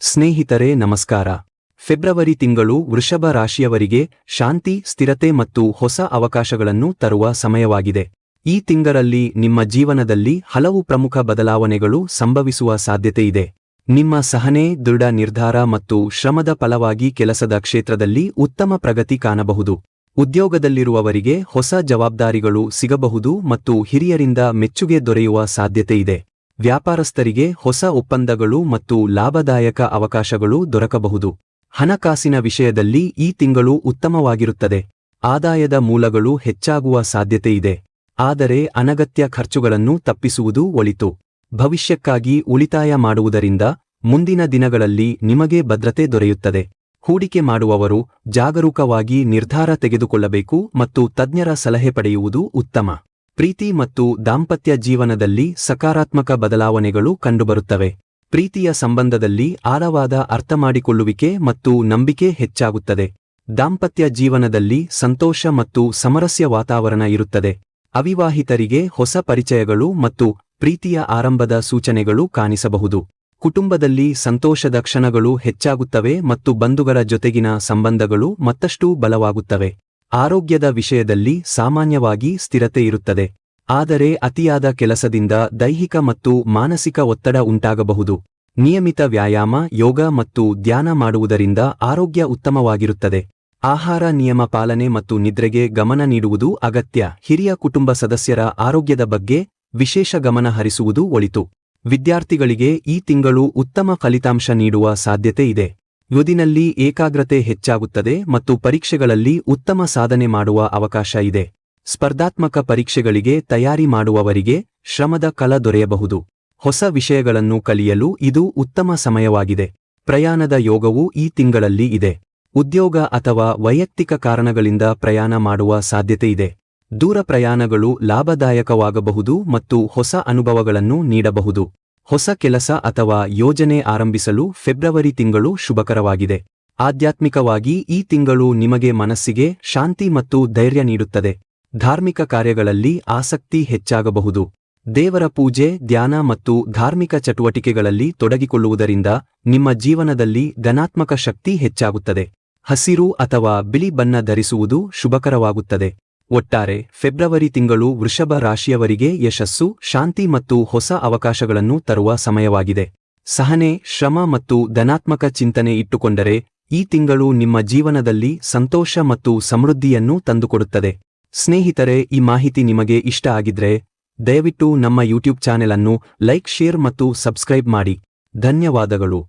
ಸ್ನೇಹಿತರೆ ನಮಸ್ಕಾರ. ಫೆಬ್ರವರಿ ತಿಂಗಳು ವೃಷಭ ರಾಶಿಯವರಿಗೆ ಶಾಂತಿ, ಸ್ಥಿರತೆ ಮತ್ತು ಹೊಸ ಅವಕಾಶಗಳನ್ನು ತರುವ ಸಮಯವಾಗಿದೆ. ಈ ತಿಂಗಳಲ್ಲಿ ನಿಮ್ಮ ಜೀವನದಲ್ಲಿ ಹಲವು ಪ್ರಮುಖ ಬದಲಾವಣೆಗಳು ಸಂಭವಿಸುವ ಸಾಧ್ಯತೆಯಿದೆ. ನಿಮ್ಮ ಸಹನೆ, ದೃಢ ನಿರ್ಧಾರ ಮತ್ತು ಶ್ರಮದ ಫಲವಾಗಿ ಕೆಲಸದ ಕ್ಷೇತ್ರದಲ್ಲಿ ಉತ್ತಮ ಪ್ರಗತಿ ಕಾಣಬಹುದು. ಉದ್ಯೋಗದಲ್ಲಿರುವವರಿಗೆ ಹೊಸ ಜವಾಬ್ದಾರಿಗಳು ಸಿಗಬಹುದು ಮತ್ತು ಹಿರಿಯರಿಂದ ಮೆಚ್ಚುಗೆ ದೊರೆಯುವ ಸಾಧ್ಯತೆಯಿದೆ. ವ್ಯಾಪಾರಸ್ಥರಿಗೆ ಹೊಸ ಒಪ್ಪಂದಗಳು ಮತ್ತು ಲಾಭದಾಯಕ ಅವಕಾಶಗಳು ದೊರಕಬಹುದು. ಹಣಕಾಸಿನ ವಿಷಯದಲ್ಲಿ ಈ ತಿಂಗಳು ಉತ್ತಮವಾಗಿರುತ್ತದೆ. ಆದಾಯದ ಮೂಲಗಳು ಹೆಚ್ಚಾಗುವ ಸಾಧ್ಯತೆಯಿದೆ, ಆದರೆ ಅನಗತ್ಯ ಖರ್ಚುಗಳನ್ನು ತಪ್ಪಿಸುವುದು ಒಳಿತು. ಭವಿಷ್ಯಕ್ಕಾಗಿ ಉಳಿತಾಯ ಮಾಡುವುದರಿಂದ ಮುಂದಿನ ದಿನಗಳಲ್ಲಿ ನಿಮಗೆ ಭದ್ರತೆ ದೊರೆಯುತ್ತದೆ. ಹೂಡಿಕೆ ಮಾಡುವವರು ಜಾಗರೂಕವಾಗಿ ನಿರ್ಧಾರ ತೆಗೆದುಕೊಳ್ಳಬೇಕು ಮತ್ತು ತಜ್ಞರ ಸಲಹೆ ಪಡೆಯುವುದು ಉತ್ತಮ. ಪ್ರೀತಿ ಮತ್ತು ದಾಂಪತ್ಯ ಜೀವನದಲ್ಲಿ ಸಕಾರಾತ್ಮಕ ಬದಲಾವಣೆಗಳು ಕಂಡುಬರುತ್ತವೆ. ಪ್ರೀತಿಯ ಸಂಬಂಧದಲ್ಲಿ ಆಳವಾದ ಅರ್ಥಮಾಡಿಕೊಳ್ಳುವಿಕೆ ಮತ್ತು ನಂಬಿಕೆ ಹೆಚ್ಚಾಗುತ್ತದೆ. ದಾಂಪತ್ಯ ಜೀವನದಲ್ಲಿ ಸಂತೋಷ ಮತ್ತು ಸಮರಸ್ಯ ವಾತಾವರಣ ಇರುತ್ತದೆ. ಅವಿವಾಹಿತರಿಗೆ ಹೊಸ ಪರಿಚಯಗಳು ಮತ್ತು ಪ್ರೀತಿಯ ಆರಂಭದ ಸೂಚನೆಗಳು ಕಾಣಿಸಬಹುದು. ಕುಟುಂಬದಲ್ಲಿ ಸಂತೋಷದ ಕ್ಷಣಗಳು ಹೆಚ್ಚಾಗುತ್ತವೆ ಮತ್ತು ಬಂಧುಗಳ ಜೊತೆಗಿನ ಸಂಬಂಧಗಳು ಮತ್ತಷ್ಟು ಬಲವಾಗುತ್ತವೆ. ಆರೋಗ್ಯದ ವಿಷಯದಲ್ಲಿ ಸಾಮಾನ್ಯವಾಗಿ ಸ್ಥಿರತೆ ಇರುತ್ತದೆ, ಆದರೆ ಅತಿಯಾದ ಕೆಲಸದಿಂದ ದೈಹಿಕ ಮತ್ತು ಮಾನಸಿಕ ಒತ್ತಡ ಉಂಟಾಗಬಹುದು. ನಿಯಮಿತ ವ್ಯಾಯಾಮ, ಯೋಗ ಮತ್ತು ಧ್ಯಾನ ಮಾಡುವುದರಿಂದ ಆರೋಗ್ಯ ಉತ್ತಮವಾಗಿರುತ್ತದೆ. ಆಹಾರ ನಿಯಮ ಪಾಲನೆ ಮತ್ತು ನಿದ್ರೆಗೆ ಗಮನ ನೀಡುವುದು ಅಗತ್ಯ. ಹಿರಿಯ ಕುಟುಂಬ ಸದಸ್ಯರ ಆರೋಗ್ಯದ ಬಗ್ಗೆ ವಿಶೇಷ ಗಮನ ಹರಿಸುವುದು ಒಳಿತು. ವಿದ್ಯಾರ್ಥಿಗಳಿಗೆ ಈ ತಿಂಗಳು ಉತ್ತಮ ಫಲಿತಾಂಶ ನೀಡುವ ಸಾಧ್ಯತೆ ಇದೆ. ಓದಿನಲ್ಲಿ ಏಕಾಗ್ರತೆ ಹೆಚ್ಚಾಗುತ್ತದೆ ಮತ್ತು ಪರೀಕ್ಷೆಗಳಲ್ಲಿ ಉತ್ತಮ ಸಾಧನೆ ಮಾಡುವ ಅವಕಾಶ ಇದೆ. ಸ್ಪರ್ಧಾತ್ಮಕ ಪರೀಕ್ಷೆಗಳಿಗೆ ತಯಾರಿ ಮಾಡುವವರಿಗೆ ಶ್ರಮದ ಫಲ ದೊರೆಯಬಹುದು. ಹೊಸ ವಿಷಯಗಳನ್ನು ಕಲಿಯಲು ಇದು ಉತ್ತಮ ಸಮಯವಾಗಿದೆ. ಪ್ರಯಾಣದ ಯೋಗವು ಈ ತಿಂಗಳಲ್ಲಿ ಇದೆ. ಉದ್ಯೋಗ ಅಥವಾ ವೈಯಕ್ತಿಕ ಕಾರಣಗಳಿಂದ ಪ್ರಯಾಣ ಮಾಡುವ ಸಾಧ್ಯತೆಯಿದೆ. ದೂರ ಪ್ರಯಾಣಗಳು ಲಾಭದಾಯಕವಾಗಬಹುದು ಮತ್ತು ಹೊಸ ಅನುಭವಗಳನ್ನು ನೀಡಬಹುದು. ಹೊಸ ಕೆಲಸ ಅಥವಾ ಯೋಜನೆ ಆರಂಭಿಸಲು ಫೆಬ್ರವರಿ ತಿಂಗಳು ಶುಭಕರವಾಗಿದೆ. ಆಧ್ಯಾತ್ಮಿಕವಾಗಿ ಈ ತಿಂಗಳು ನಿಮಗೆ ಮನಸ್ಸಿಗೆ ಶಾಂತಿ ಮತ್ತು ಧೈರ್ಯ ನೀಡುತ್ತದೆ. ಧಾರ್ಮಿಕ ಕಾರ್ಯಗಳಲ್ಲಿ ಆಸಕ್ತಿ ಹೆಚ್ಚಾಗಬಹುದು. ದೇವರ ಪೂಜೆ, ಧ್ಯಾನ ಮತ್ತು ಧಾರ್ಮಿಕ ಚಟುವಟಿಕೆಗಳಲ್ಲಿ ತೊಡಗಿಕೊಳ್ಳುವುದರಿಂದ ನಿಮ್ಮ ಜೀವನದಲ್ಲಿ ಧನಾತ್ಮಕ ಶಕ್ತಿ ಹೆಚ್ಚಾಗುತ್ತದೆ. ಹಸಿರು ಅಥವಾ ಬಿಳಿ ಬಣ್ಣ ಧರಿಸುವುದು ಶುಭಕರವಾಗುತ್ತದೆ. ಒಟ್ಟಾರೆ ಫೆಬ್ರವರಿ ತಿಂಗಳು ವೃಷಭ ರಾಶಿಯವರಿಗೆ ಯಶಸ್ಸು, ಶಾಂತಿ ಮತ್ತು ಹೊಸ ಅವಕಾಶಗಳನ್ನು ತರುವ ಸಮಯವಾಗಿದೆ. ಸಹನೆ, ಶ್ರಮ ಮತ್ತು ಧನಾತ್ಮಕ ಚಿಂತನೆ ಇಟ್ಟುಕೊಂಡರೆ ಈ ತಿಂಗಳು ನಿಮ್ಮ ಜೀವನದಲ್ಲಿ ಸಂತೋಷ ಮತ್ತು ಸಮೃದ್ಧಿಯನ್ನು ತಂದುಕೊಡುತ್ತದೆ. ಸ್ನೇಹಿತರೆ, ಈ ಮಾಹಿತಿ ನಿಮಗೆ ಇಷ್ಟ ಆಗಿದ್ರೆ ದಯವಿಟ್ಟು ನಮ್ಮ ಯೂಟ್ಯೂಬ್ ಚಾನೆಲ್ ಅನ್ನು ಲೈಕ್, ಶೇರ್ ಮತ್ತು ಸಬ್ಸ್ಕ್ರೈಬ್ ಮಾಡಿ. ಧನ್ಯವಾದಗಳು.